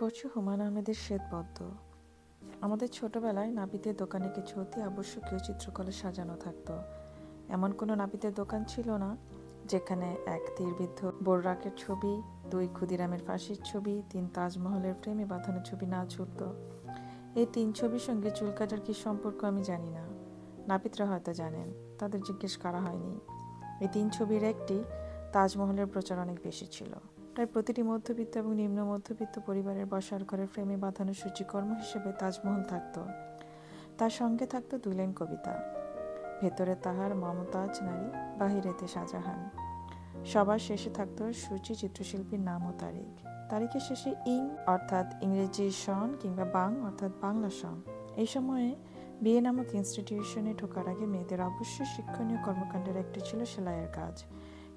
পড়ছি হুমায়ুন আহমেদের শ্বেতপদ্ম। আমাদের ছোটবেলায় নাপিতের দোকানে কিছু অতি আবশ্যকীয় চিত্রকলা সাজানো থাকতো। এমন কোনো নাপিতের দোকান ছিল না যেখানে 1 তীরবিদ্ধ বোররাকের ছবি, 2 ক্ষুদিরামের ফাঁসির ছবি, 3 তাজমহলের ফ্রেমে বাঁধানো ছবি না ঝুলত। এই 3 ছবির সঙ্গে চুল কাটার কী সম্পর্ক আমি জানি না, নাপিতরা হয়তো জানেন, তাদের জিজ্ঞেস করা হয়নি। এই 3 ছবির একটি তাজমহলের প্রচার অনেক বেশি ছিল। প্রায় প্রতিটি মধ্যবিত্ত এবং নিম্ন মধ্যবিত্ত পরিবারের বসার ঘরের ফ্রেমে বাঁধানো সূচিকর্ম হিসেবে তাজমহল থাকত। তার সঙ্গে থাকতো 2 লাইন কবিতা, ভেতরে তাহার মমতাজ নারী, বাহিরেতে শাহজাহান। সবার শেষে থাকতো সূচি চিত্রশিল্পীর নাম ও তারিখ। তারিখের শেষে ইং অর্থাৎ ইংরেজি সন কিংবা বাং অর্থাৎ বাংলা সন। এই সময়ে বিএ নামক ইনস্টিটিউশনে ঢোকার আগে মেয়েদের অবশ্যই শিক্ষণীয় কর্মকাণ্ডের একটি ছিল সেলাইয়ের কাজ।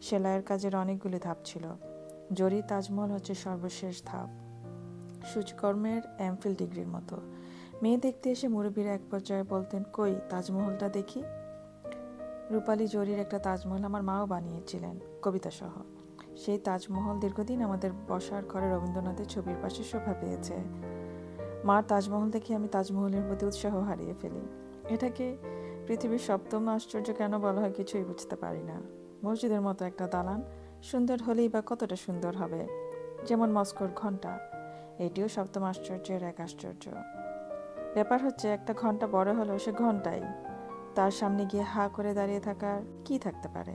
সেলাইয়ের কাজের অনেকগুলি ধাপ ছিল। জরি তাজমহল হচ্ছে সর্বশেষ ধাপ, সূচকর্মের এমফিল ডিগ্রির মতো। মেয়ে দেখতে এসে মুরব্বীরা এক পর্যায়ে বলতেন, কই তাজমহলটা দেখি। রূপালী জরির একটা তাজমহল আমার মাও বানিয়েছিলেন, কবিতা সহ। সেই তাজমহল দীর্ঘদিন আমাদের বসার ঘরে রবীন্দ্রনাথের ছবির পাশে শোভা পেয়েছে। মার তাজমহল দেখে আমি তাজমহলের প্রতি উৎসাহ হারিয়ে ফেলি। এটাকে পৃথিবীর 7ম আশ্চর্য কেন বলা হয় কিছুই বুঝতে পারি না। মসজিদের মতো একটা দালান সুন্দর হলেই বা কতটা সুন্দর হবে, যেমন মস্কোর ঘণ্টা, এটিও 7ম আশ্চর্যের এক আশ্চর্য। ব্যাপার হচ্ছে একটা ঘণ্টা বড় হলেও সে ঘণ্টাই, তার সামনে গিয়ে হা করে দাঁড়িয়ে থাকার কি থাকতে পারে।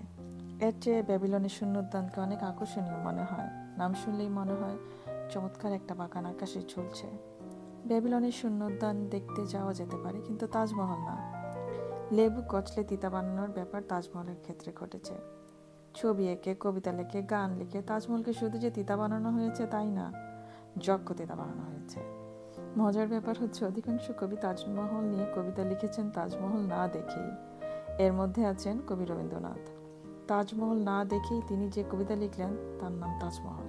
এর চেয়ে ব্যাবিলনের শূন্যোদ্যানকে অনেক আকর্ষণীয় মনে হয়। নাম শুনলেই মনে হয় চমৎকার একটা বাগান আকাশে ঝুলছে। ব্যাবিলনের শূন্যোদ্যান দেখতে যাওয়া যেতে পারে, কিন্তু তাজমহল না। লেবু কচলে তিতা বানানোর ব্যাপার তাজমহলের ক্ষেত্রে ঘটেছে। ছবি এঁকে, কবিতা লিখে, গান লিখে তাজমহলকে শুধু যে তিতা বানানো হয়েছে তাই না, যজ্ঞ তিতা বানানো হয়েছে। মজার ব্যাপার হচ্ছে অধিকাংশ কবি তাজমহল নিয়ে কবিতা লিখেছেন তাজমহল না দেখেই। এর মধ্যে আছেন কবি রবীন্দ্রনাথ। তাজমহল না দেখেই তিনি যে কবিতা লিখলেন তার নাম তাজমহল।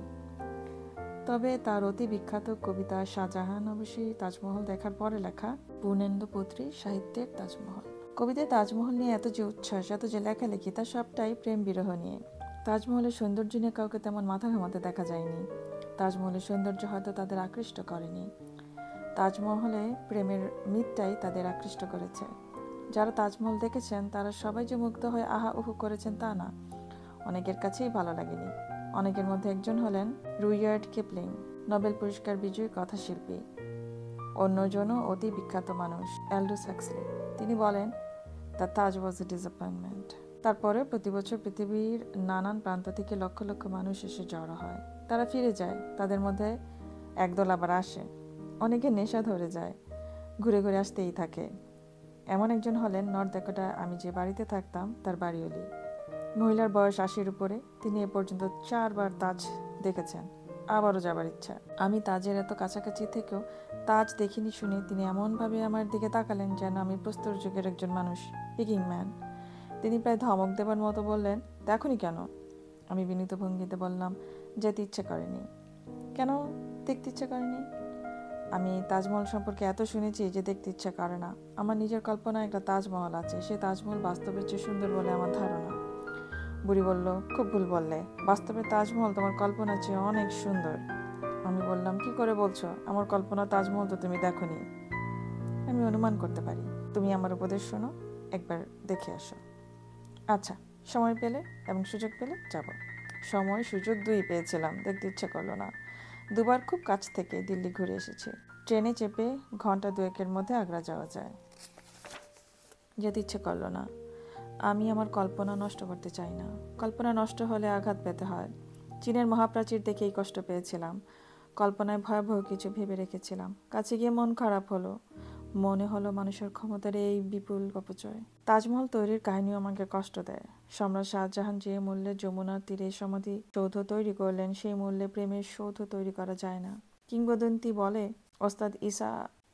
তবে তার অতি বিখ্যাত কবিতা শাহজাহান অবশ্যই তাজমহল দেখার পরে লেখা। পূর্ণেন্দু পুত্রী সাহিত্যের তাজমহল। কবিতায় তাজমহল নিয়ে এত যে উচ্ছ্বাস, এত যে লেখালেখি, তার সবটাই প্রেম বিরহ নিয়ে। তাজমহলের সৌন্দর্য নিয়ে কাউকে তেমন মাথা ঘামাতে দেখা যায়নি। তাজমহলের সৌন্দর্য হয়তো তাদের আকৃষ্ট করেনি, তাজমহলে প্রেমের মিথটাই তাদের আকৃষ্ট করেছে। যারা তাজমহল দেখেছেন তারা সবাই যে মুগ্ধ হয়ে আহা উহু করেছেন তা না, অনেকের কাছেই ভালো লাগেনি। অনেকের মধ্যে একজন হলেন রুইয়ার্ড কিপলিং, নোবেল পুরস্কার বিজয়ী কথাশিল্পী। অন্যজনও অতি বিখ্যাত মানুষ, অ্যালডোস হাক্সলি। তিনি বলেন, the Taj was A disappointment. তারপরে প্রতি বছর পৃথিবীর নানান প্রান্ত থেকে লক্ষ লক্ষ মানুষ এসে জড়ো হয়। তারা ফিরে যায়, তাদের মধ্যে একদল আবার আসে। অনেকে নেশা ধরে যায়, ঘুরে ঘুরে আসতেই থাকে। এমন একজন হলেন নর্থ ড্যাকোটায় আমি যে বাড়িতে থাকতাম তার বাড়িওলি। মহিলার বয়স 80-র উপরে। তিনি এ পর্যন্ত 4 বার তাজ দেখেছেন, আবারও যাবার ইচ্ছা। আমি তাজের এত কাছাকাছি থেকেও তাজ দেখিনি শুনে তিনি এমনভাবে আমার দিকে তাকালেন যেন আমি প্রস্তর যুগের একজন মানুষ, পিকিং ম্যান। তিনি প্রায় ধমক দেবার মতো বললেন, দেখনি কেন? আমি বিনীত ভঙ্গিতে বললাম, যেতে ইচ্ছে করেনি। কেন দেখতে ইচ্ছে করেনি? আমি তাজমহল সম্পর্কে এত শুনেছি যে দেখতে ইচ্ছা করে না। আমার নিজের কল্পনায় একটা তাজমহল আছে, সে তাজমহল বাস্তবের চেয়ে সুন্দর বলে আমার ধারণা। বুড়ি বলল, খুব ভুল বললে, বাস্তবে তাজমহল তোমার কল্পনার চেয়ে অনেক সুন্দর। আমি বললাম, কি করে বলছো? আমার কল্পনা তাজমহল তো তুমি দেখোনি। আমি অনুমান করতে পারি। তুমি আমার উপদেশ শোনো, একবার দেখে আসো। আচ্ছা, সময় পেলে এবং সুযোগ পেলে যাব। সময় সুযোগ 2ই পেয়েছিলাম, দেখতে ইচ্ছে করলো না। 2 বার খুব কাছ থেকে দিল্লি ঘুরে এসেছি। ট্রেনে চেপে ঘন্টা 2-এর মধ্যে আগ্রা যাওয়া যায়। যেতে ইচ্ছে করলো না। আমি আমার কল্পনা নষ্ট করতে চাই না। কল্পনা নষ্ট হলে আঘাত পেতে হয়। চীনের মহাপ্রাচীর দেখেই কষ্ট পেয়েছিলাম। কল্পনায় ভয়াবহ কিছু ভেবে রেখেছিলাম। কাছে গিয়ে মন খারাপ হলো। মনে হলো মানুষের ক্ষমতার এই বিপুল অপচয়। তাজমহল তৈরির কাহিনীও আমাকে কষ্ট দেয়। সম্রাট শাহজাহান যে মূল্যে যমুনার তীরে সমাধি সৌধ তৈরি করলেন, সেই মূল্যে প্রেমের সৌধ তৈরি করা যায় না। কিংবদন্তি বলে ওস্তাদ ঈসা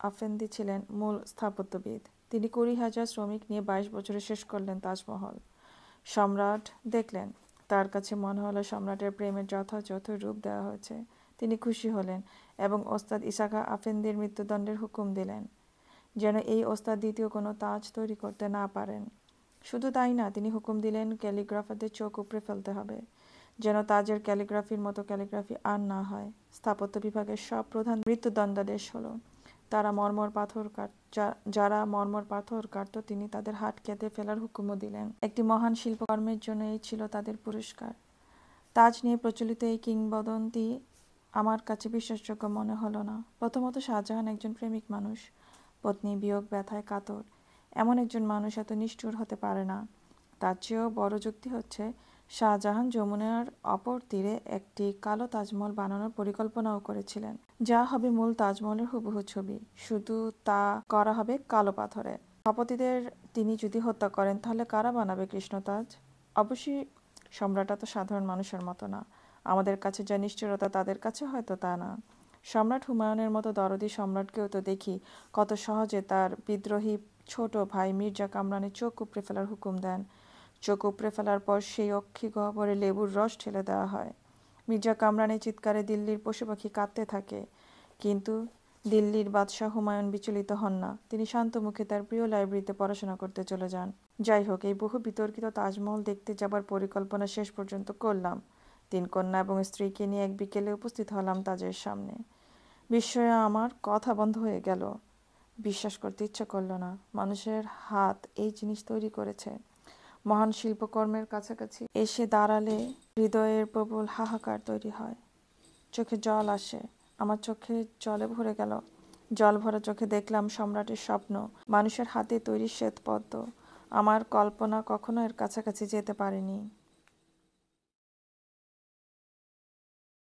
আফেন্দি ছিলেন মূল স্থাপত্যবিদ। তিনি 20,000 শ্রমিক নিয়ে 22 বছরে শেষ করলেন তাজমহল। সম্রাট দেখলেন, তার কাছে মনে হলো সম্রাটের প্রেমের যথাযথ রূপ দেওয়া হয়েছে। তিনি খুশি হলেন এবং ওস্তাদ ইসাকা আফেন্দির মৃত্যুদণ্ডের হুকুম দিলেন, যেন এই ওস্তাদ দ্বিতীয় কোনো তাজ তৈরি করতে না পারেন। শুধু তাই না, তিনি হুকুম দিলেন ক্যালিগ্রাফারদের চোখ উপড়ে ফেলতে হবে। যেন তাজের ক্যালিগ্রাফির মতো ক্যালিগ্রাফি আর না হয়। স্থাপত্য বিভাগের সব প্রধান মৃত্যুদণ্ডাদেশ হলো। যারা মর্মর পাথর কাটত তিনি তাদের হাত কেটে ফেলার হুকুমও দিলেন। একটি মহান শিল্পকর্মের জন্য এই ছিল তাদের পুরস্কার। তাজ নিয়ে প্রচলিত এই কিংবদন্তি আমার কাছে বিশ্বাসযোগ্য মনে হলো না। প্রথমত, শাহজাহান একজন প্রেমিক মানুষ, পত্নী বিয়োগ ব্যথায় কাতর। এমন একজন মানুষ এত নিষ্ঠুর হতে পারে না। তার চেয়েও বড় যুক্তি হচ্ছে, শাহজাহান যমুনার অপর তীরে একটি কালো তাজমহল বানানোর পরিকল্পনাও করেছিলেন, যা হবে মূল তাজমহলের হুবহু ছবি, শুধু তা করা হবে কালো পাথরে। স্থপতিদের তিনি যদি হত্যা করেন, তাহলে কারা বানাবে কৃষ্ণতাজ? অবশ্যই সম্রাট তো সাধারণ মানুষের মতো না। আমাদের কাছে যা নিষ্ঠুরতা তাদের কাছে হয়তো তা না। সম্রাট হুমায়ুনের মতো দরদি সম্রাটকেও তো দেখি কত সহজে তার বিদ্রোহী ছোট ভাই মির্জা কামরানের চোখ উপড়ে ফেলার হুকুম দেন। চোখ উপড়ে ফেলার পর সেই অক্ষি গহ্বরে লেবুর রস ঢেলে দেওয়া হয়। মির্জা কামরানের চিৎকারে দিল্লির পশু পাখি কাঁদতে থাকে, কিন্তু দিল্লির বাদশাহ হুমায়ুন বিচলিত হন না। তিনি শান্ত মুখে তার প্রিয় লাইব্রেরিতে পড়াশোনা করতে চলে যান। যাই হোক, এই বহু বিতর্কিত তাজমহল দেখতে যাবার পরিকল্পনা শেষ পর্যন্ত করলাম। 3 কন্যা এবং স্ত্রীকে নিয়ে এক বিকেলে উপস্থিত হলাম তাজের সামনে। বিস্ময়ে আমার কথা বন্ধ হয়ে গেল। বিশ্বাস করতে ইচ্ছে করল না, মানুষের হাত এই জিনিস তৈরি করেছে। মহান শিল্পকর্মের কাছাকাছি এসে দাঁড়ালে হৃদয়ের প্রবল হাহাকার তৈরি হয়। চোখে জল আসে। আমার চোখে জলে ভরে গেল। জল ভরা চোখে দেখলাম সম্রাটের স্বপ্ন, মানুষের হাতে তৈরি শ্বেতপদ্ম। আমার কল্পনা কখনো এর কাছাকাছি যেতে পারেনি।